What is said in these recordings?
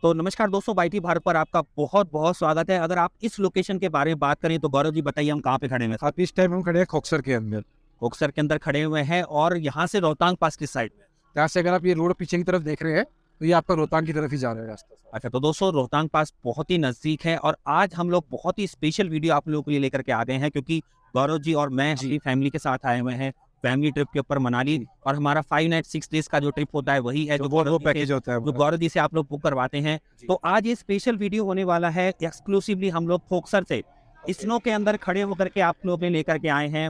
तो नमस्कार दोस्तों, वाईटी भारत पर आपका बहुत बहुत स्वागत है। अगर आप इस लोकेशन के बारे में बात करें तो गौरव जी बताइए, हम कहाँ पे खड़े हैं? आप इस टाइम हम खड़े हैं खोखसर के अंदर। बक्सर के अंदर खड़े हुए हैं और यहाँ से रोहतांग पास किस साइड में? यहाँ से अगर आप ये रोड पीछे की तरफ देख रहे हैं तो ये आपका रोहतांग की तरफ ही जा रहा है रास्ता। अच्छा, तो दोस्तों रोहतांग पास बहुत ही नज़दीक है और आज हम लोग बहुत ही स्पेशल वीडियो आप लोगों के लिए लेकर के आ गए हैं, क्योंकि गौरव जी और मैं जी। अपनी फैमिली के साथ आए हुए हैं फैमिली ट्रिप के ऊपर मनाली। जी। और हमारा 5 नाइट 6 डेज का जो ट्रिप होता है वही है जो वो पैकेज होता है जो गौरव जी से आप लोग बुक करवाते हैं। जी। तो आज ये स्पेशल वीडियो होने वाला है एक्सक्लूसिवली हम लोग खोखसर से स्नो के अंदर खड़े होकर के आप लोग ने लेकर के आए हैं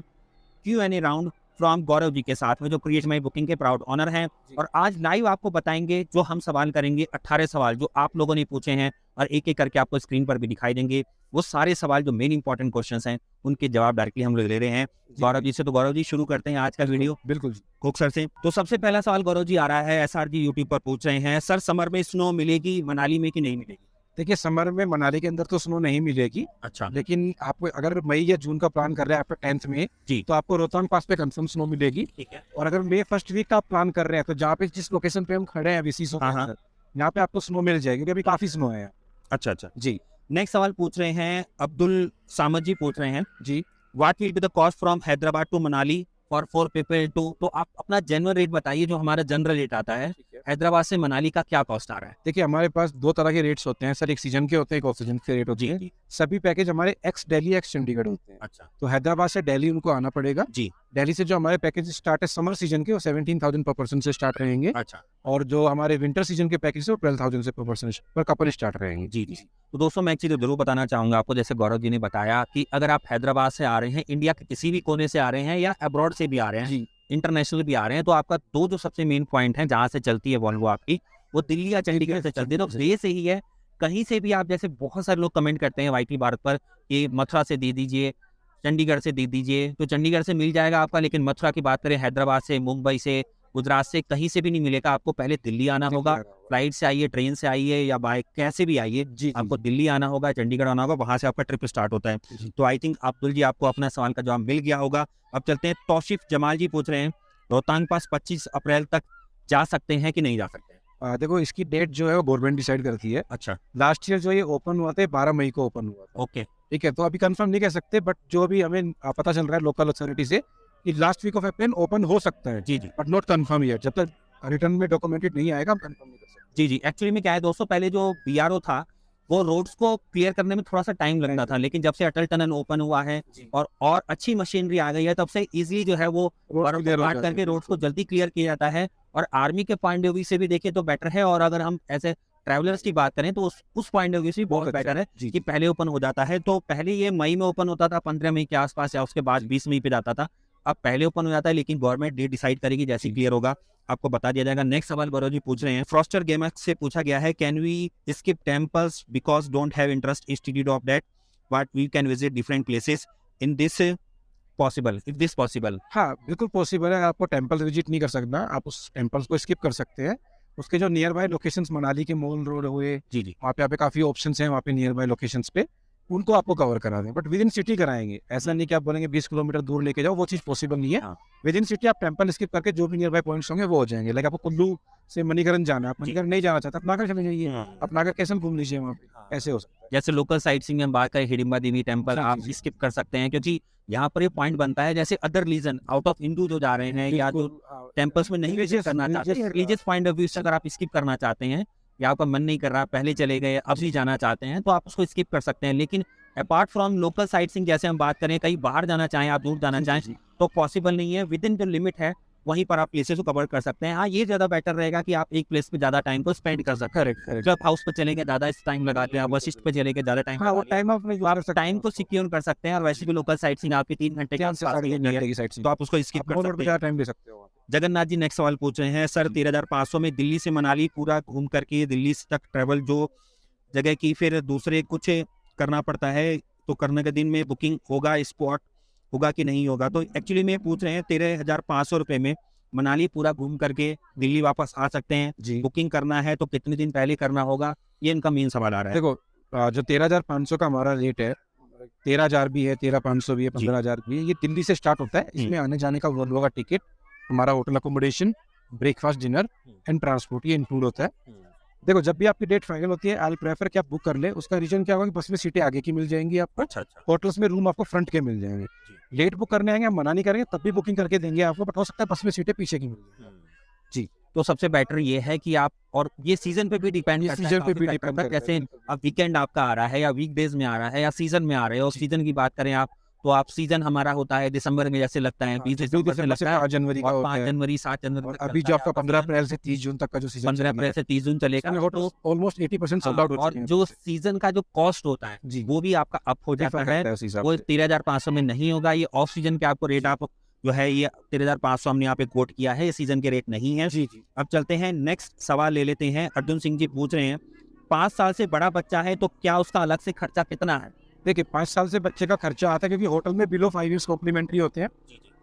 Q&A round from Gaurav ji के साथ में, जो क्रिएट माई बुकिंग के प्राउड ऑनर हैं। और आज लाइव आपको बताएंगे, जो हम सवाल करेंगे 18 सवाल जो आप लोगों ने पूछे हैं और एक एक करके आपको स्क्रीन पर भी दिखाई देंगे। वो सारे सवाल जो मेन इंपॉर्टेंट क्वेश्चंस हैं उनके जवाब डायरेक्टली हम लोग ले रहे हैं गौरव जी से। तो गौरव जी शुरू करते हैं आज का वीडियो बिल्कुल जी। खोखसर से। तो सबसे पहला सवाल गौरव जी आ रहा है, SR जी यूट्यूब पर पूछ रहे हैं, सर समर में स्नो मिलेगी मनाली में कि नहीं मिलेगी? देखिए, समर में मनाली के अंदर तो स्नो नहीं मिलेगी। अच्छा। लेकिन आपको अगर मई या जून का प्लान कर रहे हैं आफ्टर 10th में जी। तो आपको रोहतांग पास पे कंफर्म स्नो मिलेगी। ठीक है। और अगर मई फर्स्ट वीक का आप प्लान कर रहे हैं तो जहाँ पे जिस लोकेशन पे हम खड़े हैं अभी सीसो के हाँ, हाँ। अंदर, यहाँ पे आपको स्नो मिल जाएगी क्योंकि अभी काफी स्नो है। अच्छा अच्छा। जी। नेक्स्ट सवाल पूछ रहे हैं अब्दुल सामद जी पूछ रहे हैं, जी। What will be the cost from Hyderabad to Manali for 4 people too. तो आप अपना जनरल रेट बताइए, जो हमारा जनरल रेट आता है हैदराबाद से मनाली का क्या कॉस्ट आ रहा है? देखिए, हमारे पास दो तरह के रेट्स होते हैं सर, एक सीजन के होते हैं, एक ऑफ सीजन के रेट होते हैं। सभी पैकेज हमारे एक्स दिल्ली एक्स चंडीगढ़ होते हैं। अच्छा। तो हैदराबाद से दिल्ली उनको आना पड़ेगा। जी। दिल्ली से जो हमारे पैकेज स्टार्ट है समर सीजन के वो 17,000 पर पर्सन से स्टार्ट रहेंगे। अच्छा। और जो हमारे विंटर सीजन के पैकेज है वो 12,000 से पर पर्सन पर कपल स्टार्ट रहेंगे। जी जी। तो दोस्तों मैं एक चीज़ जरूर बताना चाहूँगा आपको, जैसे गौरव जी ने बताया कि अगर आप हैदराबाद से आ रहे हैं, इंडिया के किसी भी कोने से आ रहे हैं या अब्रॉड से भी आ रहे हैं, जी। इंटरनेशनल भी आ रहे हैं, तो आपका दो जो सबसे मेन पॉइंट है जहाँ से चलती है वॉल्वो आपकी, वो दिल्ली या चंडीगढ़ से चलती है। तो ये सही है, कहीं से भी आप, जैसे बहुत सारे लोग कमेंट करते हैं वाईटी भारत पर कि मथुरा से दे दीजिए, चंडीगढ़ से दे दीजिए, तो चंडीगढ़ से मिल जाएगा आपका, लेकिन मथुरा की बात करें हैदराबाद से, मुंबई से, गुजरात से, कहीं से भी नहीं मिलेगा। आपको पहले दिल्ली आना होगा, फ्लाइट से आइए, ट्रेन से आइए या बाइक कैसे भी आइए, आपको दिल्ली आना होगा, चंडीगढ़ आना होगा, वहां से आपका ट्रिप स्टार्ट होता है। तो आई थिंक अब्दुल जी आपको अपना सवाल का जवाब मिल गया होगा। अब चलते हैं, तौसीफ जमाल जी पूछ रहे हैं, रोहतांग पास 25 अप्रैल तक जा सकते हैं कि नहीं जा सकते? देखो, इसकी डेट जो है वो गवर्नमेंट डिसाइड करती है। अच्छा। लास्ट ईयर जो ये ओपन हुआ था 12 मई को ओपन हुआ था। ओके। ठीक है, तो अभी कंफर्म नहीं कह सकते, बट जो भी हमें पता चल रहा है लोकल अथॉरिटी से कि last week of April open हो सकता है। जी जी। बट नॉट कंफर्म येट, जब तक रिटर्न में डॉक्यूमेंटेड नहीं आएगा हम कंफर्म नहीं कर सकते। जी जी। एक्चुअली में क्या है दोस्तों, पहले जो BRO था वो रोड्स को क्लियर करने में थोड़ा सा टाइम लगता था, लेकिन जब से अटल टनल ओपन हुआ है और अच्छी मशीनरी आ गई है, तब से इजीली जो है वो बर्फ को काट करके रोड्स को जल्दी क्लियर किया जाता है। और आर्मी के पॉइंट ऑफ व्यू से भी देखें तो बेटर है, और अगर हम ऐसे ट्रैवलर्स की बात करें तो उस पॉइंट ऑफ व्यू से भी बहुत बेटर है कि पहले ओपन हो जाता है। तो पहले ये मई में ओपन होता था, 15 मई के आसपास, या उसके बाद 20 मई पे जाता था। अब पहले ओपन हो जाता है, लेकिन गवर्नमेंट डेट डिसाइड करेगी, जैसे क्लियर होगा आपको बता दिया जाएगा। नेक्स्ट सवाल गौरव जी पूछ रहे हैं, फ्रॉस्टर गेमर्स से पूछा गया है, can we skip temples because don't have interest institute of that, but we can visit different places in this possible, if this possible? हाँ, बिल्कुल पॉसिबल है। आपको टेम्पल विजिट नहीं कर सकना, आप उस टेम्पल्स को स्किप कर सकते हैं। उसके जो नियर बाय लोकेशंस मनाली के मोल रोड हुए, जी जी, वहाँ पे काफ़ी ऑप्शंस हैं, वहाँ पे नियर बाय लोकेशंस पे उनको आपको कवर करा दें, बट विद इन सिटी कराएंगे। ऐसा नहीं कि आप बोलेंगे 20 किलोमीटर दूर लेके जाओ, वो चीज़ पॉसिबल नहीं है। विद इन सिटी आप टेम्पल स्किप करके जो भी नियर बाय पॉइंट्स होंगे वो हो जाएंगे। लाइक आपको कुल्लू से मणिकरण जाना है, आप मणिकरण नहीं जाना चाहते, अपना चले जाइए, अपना कैसे घूम लीजिए वहाँ पे, ऐसे हो सकता है। जैसे लोकल साइट सीइंग में बात करें, हिडिंबा देवी टेम्पल आप स्किप कर सकते हैं, क्योंकि यहाँ पर ये पॉइंट बनता है, जैसे other reason out of Hindu जो जा रहे हैं या जो टेम्पल्स में नहीं विजिट करना चाहते, रिलीजियस पॉइंट ऑफ व्यू से अगर आप स्किप करना चाहते हैं या आपका मन नहीं कर रहा, पहले चले गए अब नहीं जाना चाहते हैं, तो आप उसको स्किप कर सकते हैं। लेकिन apart from local sight seeing, जैसे हम बात करें कहीं बाहर जाना चाहें, आप दूर जाना चाहें, तो पॉसिबल नहीं है। विद इन जो लिमिट है वहीं पर आप प्लेसेस को कवर कर सकते हैं। हाँ, ये ज़्यादा बेटर रहेगा कि आप एक प्लेस पे ज़्यादा टाइम को स्पेंड कर सकते हैं। क्लब हाउस पे चलेंगे ज़्यादा टाइम लगाते हैं, वशिष्ठ पे चलेंगे ज़्यादा टाइम, हाँ, वो टाइम आप टाइम को सिक्योर कर सकते हैं। और वैसे भी लोकल साइट सीइंग आपकी 3 घंटे के आसपास की है, तो आप उसको स्किप कर सकते हैं। टाइम दे सकते हो। जगन्नाथ जी नेक्स्ट सवाल पूछ रहे हैं, सर 13,500 में दिल्ली से मनाली पूरा घूम करके दिल्ली तक ट्रेवल जो जगह की, फिर दूसरे कुछ करना पड़ता है, तो करने के दिन में बुकिंग होगा, स्पॉट होगा कि नहीं होगा? तो एक्चुअली में पूछ रहे हैं 13,500 रुपये में मनाली पूरा घूम करके दिल्ली वापस आ सकते हैं जी। बुकिंग करना है तो कितने दिन पहले करना होगा, ये इनका मेन सवाल आ रहा है। देखो, जो 13,500 का हमारा रेट है, 13,000 भी है, 13,500 भी है, 15,000 भी है, ये दिल्ली से स्टार्ट होता है। इसमें आने जाने का वॉल्वो का टिकट, हमारा hotel accommodation, breakfast, dinner and transport, ये इंक्लूड होता है। देखो जब भी आपकी डेट फाइनल होती है आई प्रेफर कि आप बुक कर ले। उसका रीजन क्या होगा कि बस में सीटें आगे की मिल जाएंगी आपको, अच्छा अच्छा होटल्स में रूम आपको फ्रंट के मिल जाएंगे। लेट बुक करने आएंगे, हम मना नहीं करेंगे, तब भी बुकिंग करके देंगे आपको, बट हो सकता है बस में सीटें पीछे की मिल जाएंगी। जी। तो सबसे बेटर ये है कि आप, और ये सीजन पे भी डिपेंड ये करता है, सीजन पे काफी भी factor डिपेंड करता है। करता है, जैसे अब वीकेंड आपका आ रहा है या वीकडेज में आ रहा है या सीजन में आ रहे हो, सीजन की बात करें आप, तो आप सीजन हमारा होता है दिसंबर में, जैसे लगता है 20 दिसंबर से लगता है, 5 जनवरी का और होता 5 है। जनवरी 7 जनवरी और तक अभी चलता जो है आपका आपका 15 सीजन। अप्रैल से 30 जून तक का जो सीजन 15 अप्रैल से 30 जून चलेगा। तो ऑलमोस्ट 80% सोल्ड हाँ, आउट हो और चुके हैं। जो सीजन का जो कॉस्ट होता है जी। वो भी आपका अप हो जाता डिफर है। करता है उस हिसाब वो से। 13,500 में नहीं होगा। ये ऑफ सीजन के आपको रेट आप जो है ये 13,500 हमने यहाँ पे कोट किया है, ये सीजन के रेट नहीं है। जी जी। अब चलते हैं नेक्स्ट सवाल ले लेते हैं। अर्जुन सिंह जी पूछ रहे हैं 5 साल से बड़ा बच्चा है तो क्या उसका अलग से खर्चा कितना है? देखिए 5 साल से बच्चे का खर्चा आता है, क्योंकि होटल में बिलो 5 ईयर्स कॉम्प्लीमेंट्री होते हैं,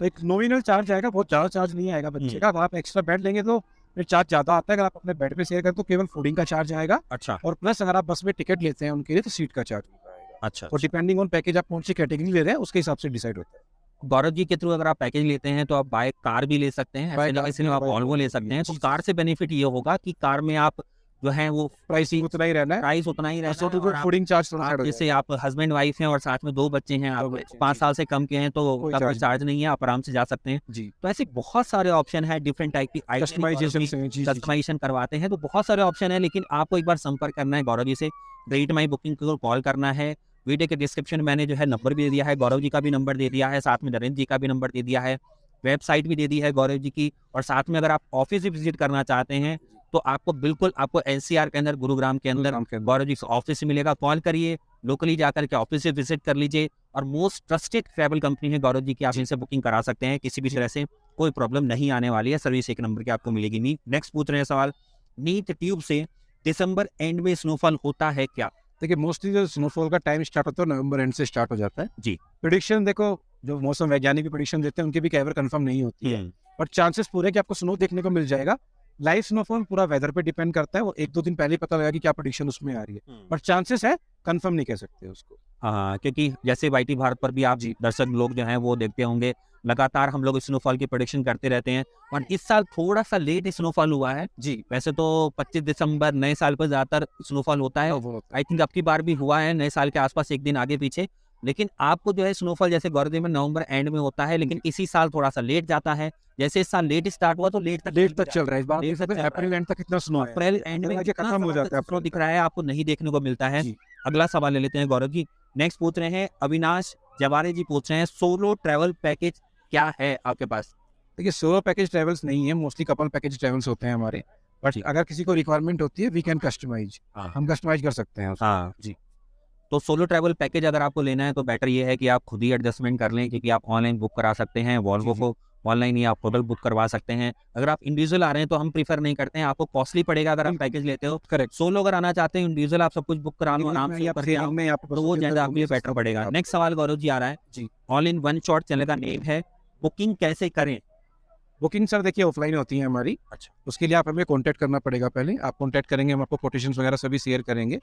तो एक नॉमिनल चार्ज आएगा, बहुत ज़्यादा चार्ज नहीं आएगा बच्चे का। अगर आप एक्स्ट्रा बेड लेंगे तो फिर चार्ज ज़्यादा आता है। अगर आप अपने बेड पे शेयर करें तो केवल फूडिंग का चार्ज आएगा, अच्छा और प्लस अगर आप बस में टिकट लेते हैं उनके लिए तो सीट का चार्ज आएगा। अच्छा और डिपेंडिंग ऑन पैकेज आप कौन सी कैटेगरी ले रहे हैं उसके हिसाब से डिसाइड होता है। गौरव जी के थ्रू अगर आप पैकेज लेते हैं तो आप बाय कार भी ले सकते हैं, बाय ऐसे कार ऐसे भी, में आप बाय वॉल्वो ले वॉल्वो सकते हैं। तो जी, कार से बेनिफिट ये होगा कि कार में आप जो है वो प्राइसिंग उतना ही रहना है, प्राइस उतना ही रहता है, और आप फूडिंग चार्ज थोड़ा आप साइड हो जैसे जाएगा। आप हस्बैंड वाइफ हैं और साथ में 2 बच्चे हैं, आप बच्चे, 5 जी। साल से कम के हैं तो कोई उसका कोई चार्ज चार्ज नहीं है, आप आराम से जा सकते हैं। जी। तो ऐसे बहुत सारे ऑप्शन है, डिफरेंट टाइप की कस्टमाइजेशन से जी, जी, जी। कस्टमाइजेशन करवाते हैं, तो बहुत सारे ऑप्शन है। लेकिन आपको एक बार संपर्क करना है गौरव जी से, रेट माई बुकिंग को कॉल करना है। वीडियो के डिस्क्रिप्शन में मैंने जो है नंबर भी दे दिया है, गौरव जी का भी नंबर दे दिया है, साथ में नरेंद्र जी का भी नंबर दे दिया है, वेबसाइट भी दे दी है गौरव जी की, और साथ में अगर आप ऑफिस भी विजिट करना चाहते हैं तो आपको बिल्कुल आपको एनसीआर के अंदर, गुरुग्राम के अंदर गौरव जी ऑफिस से मिलेगा। कॉल करिए, लोकली जाकर के ऑफिस से विजिट कर लीजिए, और मोस्ट ट्रस्टेड ट्रैवल कंपनी है गौरव जी की, आप इनसे बुकिंग करा सकते हैं, किसी भी तरह से कोई प्रॉब्लम नहीं आने वाली है। सर्विस एक नंबर की आपको मिलेगी। नीट नेक्स्ट पूछ रहे हैं सवाल, नीट ट्यूब से दिसंबर एंड में स्नोफॉल होता है क्या? देखिए मोस्टली जो स्नोफॉल का टाइम स्टार्ट होता है नवंबर एंड से स्टार्ट हो जाता है जी। प्रिडिक्शन देखो, जो मौसम वैज्ञानिक भी प्रिडिक्शन देते हैं उनकी भी कई बार कंफर्म नहीं होती है, बट चांसेस पूरे कि आपको स्नो देखने को मिल जाएगा। लाइव स्नोफॉल पूरा वेदर पे डिपेंड करता है, वो 1-2 दिन पहले ही पता लगेगा कि क्या प्रिडिक्शन उसमें आ रही है, बट चांसेस है, कंफर्म नहीं कह सकते उसको। हाँ, क्योंकि जैसे वाईटी भारत पर भी आप जी। दर्शक लोग जो हैं वो देखते होंगे, लगातार हम लोग स्नोफॉल की प्रेडिक्शन करते रहते हैं, और इस साल थोड़ा सा लेट स्नोफॉल हुआ है। जी। वैसे तो 25 दिसंबर नए साल पर ज़्यादातर स्नोफॉल होता है, आई थिंक अब की बार भी हुआ है नए साल के आसपास, एक दिन आगे पीछे। लेकिन आपको जो है स्नोफॉल जैसे गौरव में नवंबर एंड में होता है, लेकिन इसी साल थोड़ा सा लेट जाता है। जैसे इस साल लेट स्टार्ट हुआ तो लेट तक चल रहा है इस बार, लेट तक चल रहा है। अप्रैल एंड तक कितना स्नो है, अप्रैल एंड में आगे खत्म हो जाता है स्नो दिख रहा है, आपको नहीं देखने को मिलता है। जी। अगला सवाल ले लेते हैं गौरव जी। नेक्स्ट पूछ रहे हैं अविनाश जवारे जी, पूछ रहे हैं सोलो ट्रैवल पैकेज क्या है आपके पास? देखिए सोलो पैकेज ट्रेवल्स नहीं है, मोस्टली कपल पैकेज ट्रेवल्स होते हैं हमारे, बट अगर किसी को रिक्वायरमेंट होती है वी कैन कस्टमाइज, हम कस्टमाइज कर सकते हैं उसको। हाँ जी। तो सोलो ट्रैवल पैकेज अगर आपको लेना है तो बेटर ये है कि आप खुद ही एडजस्टमेंट कर लें, क्योंकि आप ऑनलाइन बुक करा सकते हैं, वॉल्वो जी, जी। को ऑनलाइन ही आप होटल बुक करवा सकते हैं। अगर आप इंडिविजुअल आ रहे हैं तो हम प्रीफर नहीं करते हैं, आपको कॉस्टली पड़ेगा अगर आप पैकेज लेते हो। करेक्ट। सोलो अगर आना चाहते हैं इंडिविजुअल, आप सब कुछ बुक करा लो आराम से, करके आओ, में तो वो ज़्यादा आपके लिए बेटर पड़ेगा। नेक्स्ट सवाल गौरव जी आ रहा है जी। All in one shot channel का नेम है, बुकिंग कैसे करें? बुकिंग सर देखिए ऑफलाइन होती है हमारी। अच्छा। उसके लिए आप हमें कांटेक्ट करना पड़ेगा, पहले आप कांटेक्ट करेंगे, हम आपको कोटेशंस वगैरह सभी शेयर करेंगे।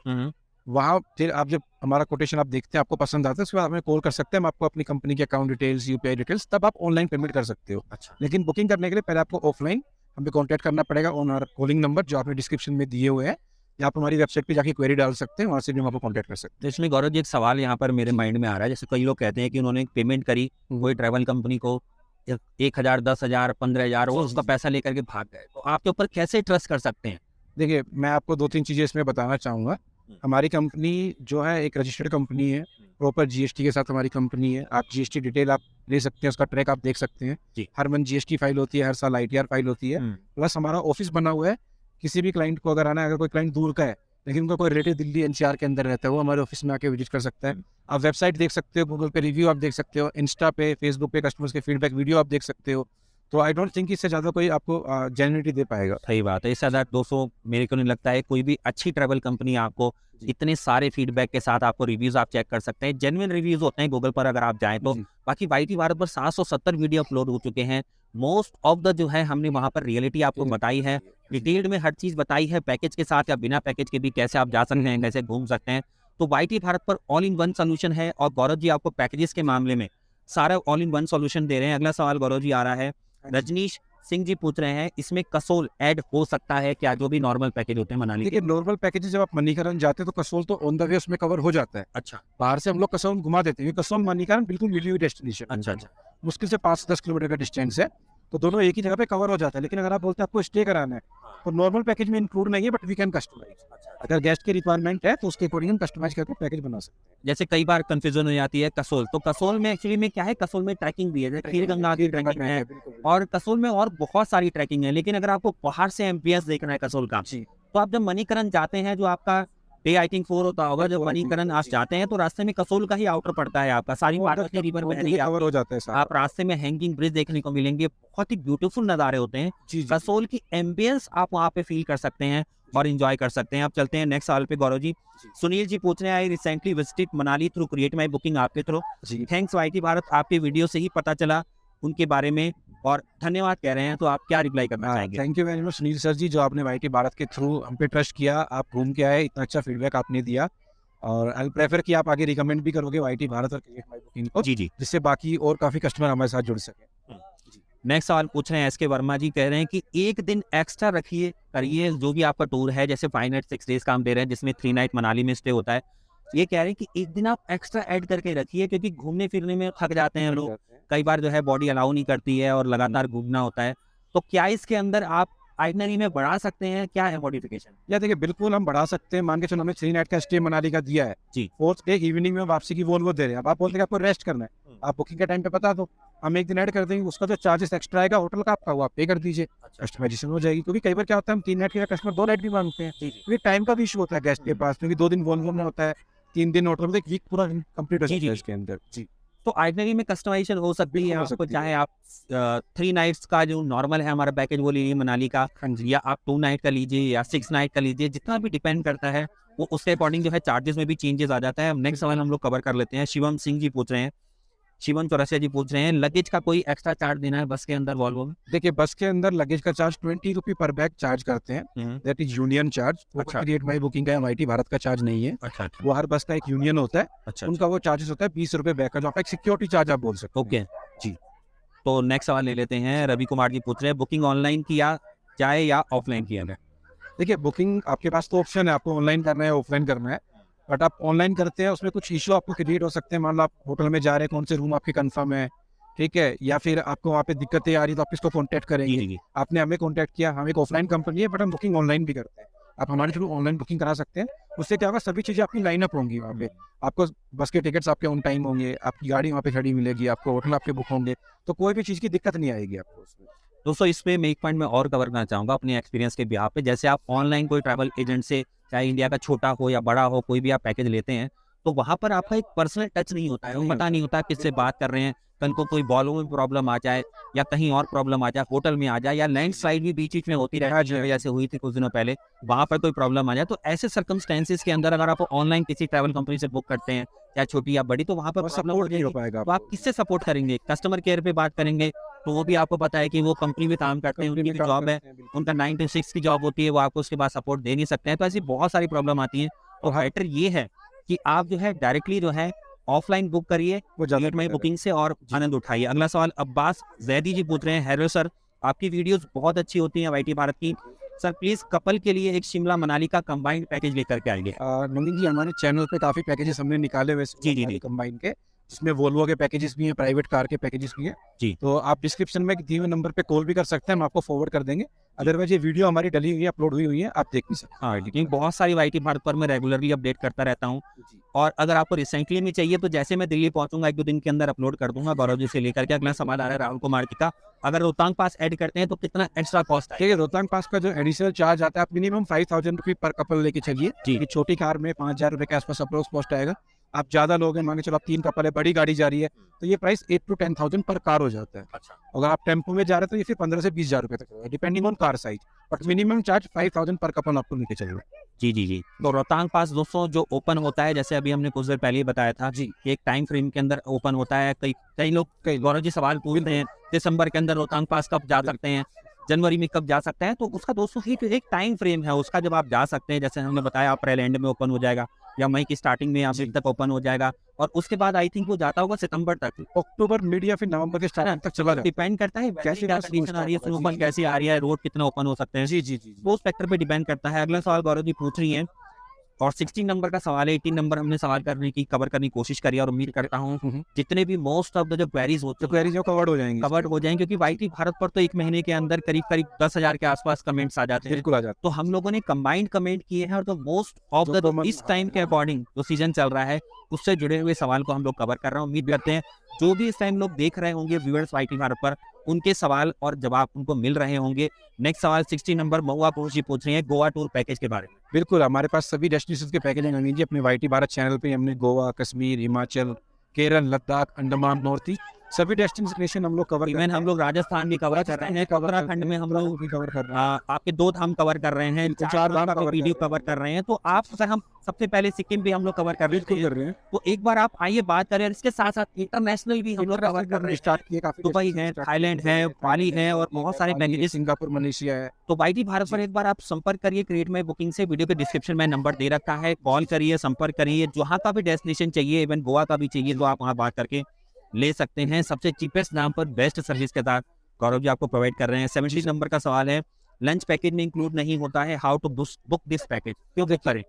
वहाँ फिर आप जब हमारा कोटेशन आप देखते हैं, आपको पसंद आता है, उसके बाद हमें कॉल कर सकते हैं, हम आपको अपनी कंपनी के अकाउंट डिटेल्स, यूपीआई डिटेल्स, तब आप ऑनलाइन पेमेंट कर सकते हो। अच्छा। लेकिन बुकिंग करने के लिए पहले आपको ऑफलाइन हमें कांटेक्ट करना पड़ेगा ऑन आवर कॉलिंग नंबर जो आपने डिस्क्रिप्शन में दिए हुए हैं, या आप हमारी वेबसाइट पे जाके क्वेरी डाल सकते हैं, वहाँ से भी हम आपको कांटेक्ट कर सकते तो इसमें गौरव जी एक सवाल यहाँ पर मेरे माइंड में आ रहा है, जैसे कई लोग कहते हैं कि उन्होंने पेमेंट करी कोई ट्रैवल कंपनी को 1,000, 10,000, 15,000, वो उसका पैसा लेकर के भाग गए, तो आपके ऊपर कैसे ट्रस्ट कर सकते हैं? हैं। देखिए मैं आपको 2-3 चीज़ें इसमें बताना चाहूँगा। हमारी कंपनी जो है एक रजिस्टर्ड कंपनी है, प्रॉपर जीएसटी के साथ हमारी कंपनी है। आप जीएसटी डिटेल आप ले सकते हैं, उसका ट्रैक आप देख सकते हैं। जी। हर मंथ जीएसटी फाइल होती है, हर साल आईटीआर फाइल होती है। प्लस हमारा ऑफिस बना हुआ है, किसी भी क्लाइंट को अगर आना है, अगर कोई क्लाइंट दूर का है लेकिन उनका कोई रिलेटिव दिल्ली एनसीआर के अंदर रहता है, वो हमारे ऑफिस में आके विजिट कर सकता है। आप वेबसाइट देख सकते हो, गूगल पे रिव्यू आप देख सकते हो, इंस्टा पे, फेसबुक पे कस्टमर्स के फीडबैक वीडियो आप देख सकते हो। तो आई डोंट थिंक इससे ज़्यादा कोई आपको जेन्युइनिटी दे पाएगा। सही बात है, इससे ज़्यादा 200 मेरे को नहीं लगता है कोई भी अच्छी ट्रैवल कंपनी आपको इतने सारे फीडबैक के साथ आपको रिव्यूज आप चेक कर सकते हैं, जेन्युइन रिव्यूज होते हैं गूगल पर अगर आप जाएं तो। बाकी वाईटी भारत पर 770 वीडियो अपलोड हो चुके हैं, मोस्ट ऑफ द जो है हमने वहां पर रियलिटी आपको बताई है, डिटेल्ड में हर चीज बताई है, पैकेज के साथ या बिना पैकेज के भी कैसे आप जा सकते हैं, कैसे घूम सकते हैं। तो वाईटी भारत पर ऑल इन वन सोल्यूशन है, और गौरव जी आपको पैकेजेस के मामले में सारा ऑल इन वन सोल्यूशन दे रहे हैं। अगला सवाल गौरव जी आ रहा है, रजनीश सिंह जी पूछ रहे हैं इसमें कसोल ऐड हो सकता है क्या, जो भी नॉर्मल पैकेज होते हैं मनाली के? देखिए नॉर्मल पैकेज जब आप मणिकरण जाते हैं तो कसोल तो ऑन द वे उसमें कवर हो जाता है। अच्छा बाहर से हम लोग कसोल घुमा देते हैं, क्योंकि कसोल मणिकरण बिल्कुल मिली हुई डेस्टिनेशन है। अच्छा अच्छा मुश्किल से 5 से 10 किलोमीटर का डिस्टेंस है, तो दोनों एक ही जगह पे कवर हो जाता है। लेकिन अगर आप बोलते हैं आपको स्टे कराना है तो नॉर्मल पैकेज में इंक्लूड नहीं है, बट वी कैन कस्टमाइज। अगर गेस्ट की रिक्वायरमेंट है तो उसके अकॉर्डिंग हम कस्टमाइज करके पैकेज बना सकते हैं। जैसे कई बार कंफ्यूजन हो जाती है कसोल, तो कसोल में एक्चुअली में क्या है, कसोल में ट्रैकिंग भी है, जैसे खीर गंगा की ट्रैकिंग है, और कसोल में और बहुत सारी ट्रैकिंग है। लेकिन अगर आपको बाहर से एमपीएस देखना है कसोल का, जी तो आप जब मणिकरण जाते हैं, जो आपका डे आई थिंक 4 होता होगा, जब मणिकरण आप जाते हैं तो रास्ते में कसोल का ही आउटर पड़ता है आपका, सारी पार्वती रिवर बह रही है, कवर हो जाता है सारा। आप रास्ते में हैंगिंग ब्रिज देखने को मिलेंगे, बहुत ही ब्यूटीफुल नज़ारे होते हैं। जी जी कसोल की एम्बियंस आप वहाँ पे फील कर सकते हैं और एंजॉय कर सकते हैं। आप चलते हैं नेक्स्ट सवाल पे गौरव जी। सुनील जी पूछ रहे हैं, I recently visited Manali through create my booking आपके थ्रू। जी थैंक्स वाईटी भारत, आपके वीडियो से ही पता चला उनके बारे में और धन्यवाद कह रहे हैं, तो आप क्या रिप्लाई करना चाहेंगे? Thank you very much Sunil sir ji, जो आपने वाईटी भारत के थ्रू हम पे ट्रस्ट किया, आप घूम के आए, इतना अच्छा फीडबैक आपने दिया, और आई प्रेफर कि आप आगे रिकमेंड भी करोगे वाईटी भारत और क्रिएट माई बुकिंग को, जी जी। जिससे बाकी और काफी कस्टमर हमारे साथ जुड़ सके। नेक्स्ट सवाल पूछ रहे हैं एस के वर्मा जी, कह रहे हैं कि एक दिन एक्स्ट्रा रखिए करिए, जो भी आपका टूर है, जैसे 5 नाइट 6 डेज का हम दे रहे हैं, जिसमें 3 नाइट मनाली में स्टे होता है, ये कह रहे हैं कि एक दिन आप एक्स्ट्रा ऐड करके रखिए, क्योंकि घूमने फिरने में थक जाते हैं लोग, कई बार जो है बॉडी अलाउ नहीं करती है और लगातार घूमना होता है। तो क्या इसके अंदर आप आइटनरी में बढ़ा सकते हैं, क्या है मॉडिफिकेशन? या देखिए बिल्कुल हम बढ़ा सकते हैं। मान के चलो हमें 3 नाइट का स्टे मनाली का दिया है जी। 4th डे इवनिंग में वापसी की वोल्वो दे रहे हैं, अब आप बोलते हैं कि आपको रेस्ट करना है, आप बुकिंग के टाइम पे बता दो, हम एक दिन ऐड कर देंगे, उसका जो चार्जेस एक्स्ट्रा आएगा होटल का आपका, वो आप पे कर दीजिए, कस्टमाइजेशन हो जाएगी। क्योंकि कई बार क्या होता है हम 3 नाइट के कस्टमर 2 नाइट भी मांगते हैं, क्योंकि टाइम का भी इशू होता है गेस्ट के पास, क्योंकि 2 दिन वोल्वो में होता है, 3 दिन होटल में, एक वीक पूरा कंप्लीट हो जी, जाता जी। है इसके अंदर। जी तो आइटनरी में कस्टमाइजेशन हो सकती है, बिल्कुल हो आपको सकती चाहे आप 3 नाइट्स का जो नॉर्मल है हमारा पैकेज वो लीजिए मनाली का, या आप 2 नाइट का लीजिए या 6 नाइट का लीजिए, जितना भी डिपेंड करता है वो उसके अकॉर्डिंग जो है चार्जेस में भी चेंजेस आ जाता है। नेक्स्ट सवाल हम लोग कवर कर लेते हैं। शिवम सिंह जी पूछ रहे हैं, शिवम चौरसिया जी पूछ रहे हैं, लगेज का कोई एक्स्ट्रा चार्ज देना है बस के अंदर वॉल्वो में? देखिए बस के अंदर लगेज का चार्ज 20 रुपये पर बैग चार्ज करते हैं, दैट इज यूनियन चार्ज। अच्छा। क्रिएट माई बुकिंग का वाईटी भारत का चार्ज नहीं है, अच्छा अच्छा वो हर बस का एक यूनियन होता है, अच्छा उनका वो चार्जेस होता है 20 रुपये बैग का, जो आपका एक सिक्योरिटी चार्ज आप बोल सकते हैं। ओके जी। तो नेक्स्ट सवाल ले लेते हैं। रवि कुमार जी पूछ रहे हैं, बुकिंग ऑनलाइन किया जाए या ऑफलाइन किया जाए? देखिए बुकिंग आपके पास तो ऑप्शन है, आपको ऑनलाइन करना है ऑफलाइन करना है, बट आप ऑनलाइन करते हैं उसमें कुछ इशू आपको क्रिएट हो सकते हैं। मान लो आप होटल में जा रहे हैं, कौन से रूम आपके कंफर्म है, ठीक है, या फिर आपको वहाँ पे दिक्कतें आ रही, तो आप किसको कॉन्टैक्ट जी करेंगे? जी जी। आपने हमें कॉन्टैक्ट किया, हम एक ऑफलाइन कंपनी है, बट हम बुकिंग ऑनलाइन भी करते हैं, आप हमारे थ्रू ऑनलाइन बुकिंग करा सकते हैं। उससे क्या होगा, सभी चीज़ें आपकी लाइन अप होंगी वहाँ पे, आपको बस के टिकट्स आपके ऑन टाइम होंगे, आपकी गाड़ी वहाँ पे खड़ी मिलेगी, आपको होटल आपके बुक होंगे, तो कोई भी चीज़ की दिक्कत नहीं आएगी आपको उसमें। दोस्तों इस पे मैं एक पॉइंट में और कवर करना चाहूँगा अपने एक्सपीरियंस के बिहाफ पे। जैसे आप ऑनलाइन कोई ट्रैवल एजेंट से, चाहे इंडिया का छोटा हो या बड़ा हो, कोई भी आप पैकेज लेते हैं, तो वहाँ पर आपका एक पर्सनल टच नहीं होता है, वो पता नहीं होता किससे बात कर रहे हैं, कल को कोई बॉलों में प्रॉब्लम आ जाए या कहीं और प्रॉब्लम आ जाए, होटल में आ जाए, या लैंडस्लाइड भी बीच बीच में होती रहती है, जैसे हुई थी कुछ दिनों पहले, वहाँ पर कोई प्रॉब्लम आ जाए, तो ऐसे सर्कमस्टेंसेस के अंदर अगर आप ऑनलाइन किसी ट्रैवल कंपनी से बुक करते हैं, चाहे छोटी या बड़ी, तो वहाँ पर प्रॉब्लम हो सपोर्ट नहीं हो जाएगी, पाएगा तो आप किससे सपोर्ट करेंगे? कस्टमर केयर पे बात करेंगे, तो वो भी आपको पता है कि वो कंपनी में काम करते हैं, उनकी भी जॉब है, उनका 9 to 6 की जॉब होती है, वो आपको उसके बाद सपोर्ट दे नहीं सकते हैं। तो ऐसी बहुत सारी प्रॉब्लम आती है, और बेटर ये है कि आप जो है डायरेक्टली जो है ऑफलाइन बुक करिए वो ज़्यादा क्रिएट माई बेहतर है। बुकिंग से और आनंद उठाइए। अगला सवाल अब्बास जैदी जी पूछ रहे हैं, हेलो सर, आपकी वीडियोस बहुत अच्छी होती हैं वाईटी भारत की, सर प्लीज कपल के लिए एक शिमला मनाली का कंबाइंड पैकेज लेकर के आइए। नंदिन जी, हमारे चैनल पे काफी पैकेजेस हमने निकाले हुए जी, जी, जी। कंबाइन के, जिसमें वोल्वो के पैकेजेस भी हैं, प्राइवेट कार के पैकेजेस भी हैं। जी। तो आप डिस्क्रिप्शन में दिए हुए नंबर पे कॉल भी कर सकते हैं, हम आपको फॉरवर्ड कर देंगे। अदरवाइज ये वीडियो हमारी डली हुई है, अपलोड हुई है, आप देख भी सकते हैं। हाँ, क्योंकि बहुत सारी वाईटी भारत पर मैं रेगुलरली अपडेट करता रहता हूँ, और अगर आपको रिसेंटली में चाहिए तो जैसे मैं दिल्ली पहुंचूंगा 1-2 दिन के अंदर अपलोड कर दूंगा गौरव जी से लेकर के। अगला सवाल आ रहा है राहुल कुमार जी का, अगर रोहतांग पास ऐड करते हैं तो कितना एक्स्ट्रा कॉस्ट है? ठीक है, रोहतांग पास का जो एडिशनल चार्ज आता है, आप मिनिमम 5000 रुपये पर कपल लेके चलिए। जी। ये छोटी कार में 5000 रुपये के आसपास अप्रोक्स कॉस्ट आएगा। आप ज्यादा लोग हैं, मान के चलो आप 3 कपल है, बड़ी गाड़ी जा रही है, तो ये प्राइस 8 to 10,000 पर कार हो जाता है। अच्छा। अगर आप टेम्पो में जा रहे हैं तो ये फिर 15 से 20 हजार रुपये तक होगा, depending on car size, but minimum charge 5000 पर कपल आपको लेके चलेगा। जी जी जी। तो रोहतांग पास दोस्तों जो ओपन होता है, जैसे अभी हमने कुछ देर पहले ही बताया था जी। कि एक टाइम फ्रेम के अंदर ओपन होता है। कई कई लोग, कई गौरव जी सवाल पूछते हैं दिसंबर के अंदर रोहतांग पास कब जा सकते हैं, जनवरी में कब जा सकते हैं, तो उसका दोस्तों एक टाइम फ्रेम है उसका, जब आप जा सकते हैं, जैसे हमने बताया अप्रैल एंड में ओपन हो जाएगा या मई की स्टार्टिंग में या मिड तक ओपन हो जाएगा, और उसके बाद आई थिंक वो जाता होगा सितंबर तक। अक्टूबर मिड या फिर नवंबर के स्टार्टिंग तक चला जाता डिपेंड करता है कैसी क्या बस कंडीशन आ रही है, स्नो स्नोफॉल कैसी आ रही है, रोड कितना ओपन हो सकते हैं, जी, जी, जी, जी। वो उस फैक्टर पे डिपेंड करता है। अगला सवाल गौरव जी पूछ रही हैं, और 16 नंबर का सवाल है, 18 नंबर हमने सवाल कवर करने की कोशिश करी और उम्मीद करता हूँ जितने भी मोस्ट ऑफ द जो क्वेरीज होती जो क्वेरीज है कवर्ड हो जाएंगी। कवर्ड हो जाएंगे, क्योंकि वाईटी भारत पर तो एक महीने के अंदर करीब करीब 10,000 के आसपास कमेंट्स आ जाते हैं, बिल्कुल आ जाते तो हम लोगों ने कंबाइंड कमेंट किए हैं, और तो मोस्ट ऑफ जो द common- इस टाइम के अकॉर्डिंग जो सीजन चल रहा है उससे जुड़े हुए सवाल को हम लोग कवर कर रहे हैं। उम्मीद करते हैं जो भी इस टाइम लोग देख रहे होंगे व्यूअर्स वाईटी भारत पर, उनके सवाल और जवाब उनको मिल रहे होंगे। नेक्स्ट सवाल 16 नंबर महुआ जी पूछ रहे हैं गोवा टूर पैकेज के बारे में। बिल्कुल, हमारे पास सभी डेस्टिनेशन के पैकेज हैं नवीन जी। अपने वाईटी भारत चैनल पे हमने गोवा, कश्मीर, हिमाचल, केरल, लद्दाख, अंडमान, नॉर्थ ईस्ट सभी डेस्टिनेशन हम लोग कवर इवन हम लोग राजस्थान भी कवर कर रहे हैं, उत्तराखंड में हम लोग भी कवर कर रहे हैं। आपके 2 धाम कवर कर रहे हैं, बिल्कुल, 4 चार धाम धाम का cover वीडियो कर कवर कर रहे हैं, तो आप अगर हम सबसे पहले सिक्किम भी हम लोग कवर कर बिल्कुल रहे कर रहे हैं। तो एक बार आप आइए बात करें, और इसके साथ साथ इंटरनेशनल भी हम लोग कवर कर रहे हैं। स्टार्ट किए काफी दुबई है, थाईलैंड है, बाली है, और बहुत सारे पैकेजेस। सिंगापुर, मलेशिया है। तो वाईटी भारत पर एक बार आप संपर्क करिए क्रिएट माई बुकिंग से, वीडियो के डिस्क्रिप्शन में नंबर दे रखा है, कॉल करिए, संपर्क करिए, जहाँ का भी डेस्टिनेशन चाहिए, इवन गोवा का भी चाहिए तो आप वहाँ बात करके ले सकते हैं। सबसे चीपेस्ट दाम पर बेस्ट सर्विस के साथ गौरव जी आपको प्रोवाइड कर रहे हैं। 17 नंबर का सवाल है, लंच पैकेज में इंक्लूड नहीं होता है, how to book this package, क्यों बुक करें?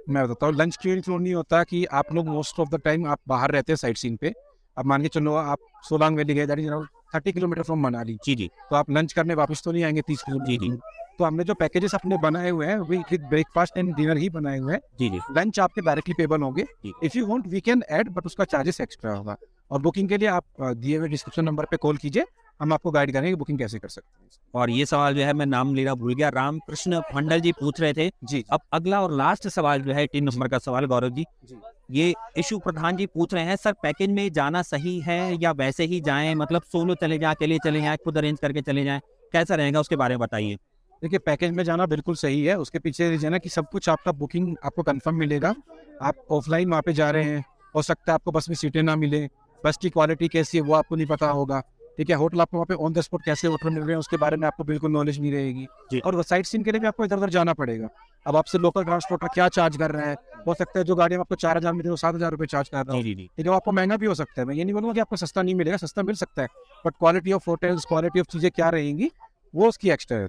मैं बताता हूँ, लंच क्यों इंक्लूड नहीं होता कि आप लोग मोस्ट ऑफ द टाइम आप बाहर रहते हैं साइट सीन पे। अब मान के चलो आप सोलांग वैली गए, that is around 30 kilometre from Manali. जी जी तो आप लंच करने वापस तो नहीं आएंगे 30 जी किलोमीटर। जी तो हमने जो पैकेजेस अपने बनाए हुए हैं we with breakfast and dinner ही बनाए हुए हैं। जी जी लंच आपके डायरेक्टली पेबल होंगे। जी। If you want we can add, but उसका चार्जेस एक्स्ट्रा होगा। और बुकिंग के लिए आप दिए हुए डिस्क्रिप्शन नंबर पे कॉल कीजिए, हम आपको गाइड करेंगे बुकिंग कैसे कर सकते हैं। और ये सवाल जो है, मैं नाम लेना भूल गया, रामकृष्ण मंडल जी पूछ रहे थे। जी अब अगला और लास्ट सवाल जो है 3 नंबर का सवाल गौरव जी, जी। ये इशू प्रधान जी पूछ रहे हैं, सर पैकेज में जाना सही है या वैसे ही जाएं, मतलब सोलो चले जाएं, अकेले चले जाएं, खुद अरेंज करके चले जाएं, कैसा रहेगा उसके बारे में बताइए। देखिए, पैकेज में जाना बिल्कुल सही है। उसके पीछे रीजन है कि सब कुछ आपका बुकिंग आपको कंफर्म मिलेगा। आप ऑफलाइन वहाँ पे जा रहे हैं, हो सकता है आपको बस में सीटें ना मिले, बस की क्वालिटी कैसी है वो आपको नहीं पता होगा। ठीक है, होटल आपको वहाँ पे ऑन द स्पॉट कैसे होटल मिल रहे हैं उसके बारे में आपको बिल्कुल नॉलेज नहीं जी। रहेगी। और वो साइट सीन के लिए भी आपको इधर उधर जाना पड़ेगा। अब आपसे लोकल ट्रांसपोर्ट का क्या चार्ज कर रहा है, हो सकता है जो गाड़ी आपको 4,000 में दे वो 7,000 रुपये चार्ज कर रहा हो। जी जी ठीक है, वो आपको महंगा भी हो सकता है। मैं ये नहीं बोलूँगा कि आपको सस्ता नहीं मिलेगा, सस्ता मिल सकता है, but quality of hotels, quality of चीज़ें क्या रहेंगी वो उसकी एक्स्ट्रा है।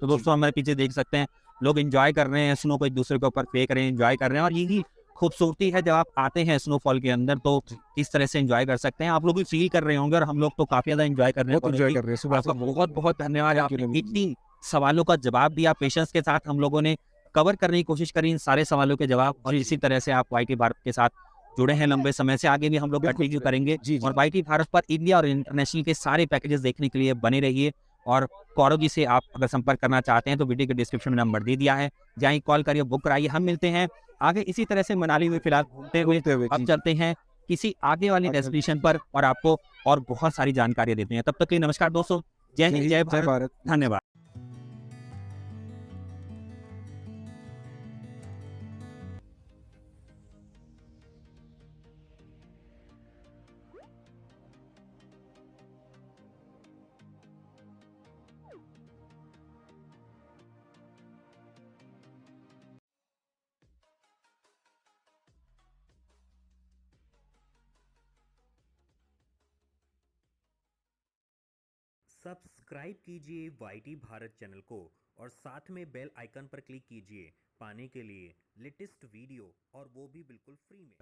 तो दोस्तों हमारे पीछे देख सकते हैं, लोग एंजॉय कर रहे हैं, स्नो को एक दूसरे के ऊपर फेंक रहे हैं, एंजॉय कर रहे हैं, और यही खूबसूरती है जब आप आते हैं स्नोफॉल के अंदर, तो इस तरह से एंजॉय कर सकते हैं। आप लोग भी फील कर रहे होंगे, और हम लोग तो काफी ज्यादा एंजॉय कर रहे हैं। बहुत एंजॉय कर रहे हैं सुबह आपका बहुत बहुत धन्यवाद, Thank you, आपने रवि जी। 18 सवालों का जवाब दिया, पेशेंस के साथ हम लोगों ने कवर करने की कोशिश करी इन सारे सवालों के जवाब, और इसी तरह से आप वाईटी भारत के साथ जुड़े हैं लंबे समय से, आगे भी हम लोग बिल्कुल कंटिन्यू करेंगे। जी, जी। और वाईटी भारत पर इंडिया और इंटरनेशनल के सारे पैकेजेस देखने के लिए बने रहिए। और गौरव जी से आप अगर संपर्क करना चाहते हैं तो वीडियो के डिस्क्रिप्शन में नंबर दे दिया है, जाइए कॉल करिए, बुक कराइए। हम मिलते हैं आगे इसी तरह से मनाली में फिलहाल घूमते हुए। अब जी। चलते हैं किसी आगे वाली डेस्टिनेशन पर, और आपको और बहुत सारी जानकारी देते हैं। तब तक के लिए नमस्कार दोस्तों, जय हिंद, जय भारत, धन्यवाद। सब्सक्राइब कीजिए वाईटी भारत चैनल को और साथ में बेल आइकन पर क्लिक कीजिए पाने के लिए लेटेस्ट वीडियो, और वो भी बिल्कुल फ्री में।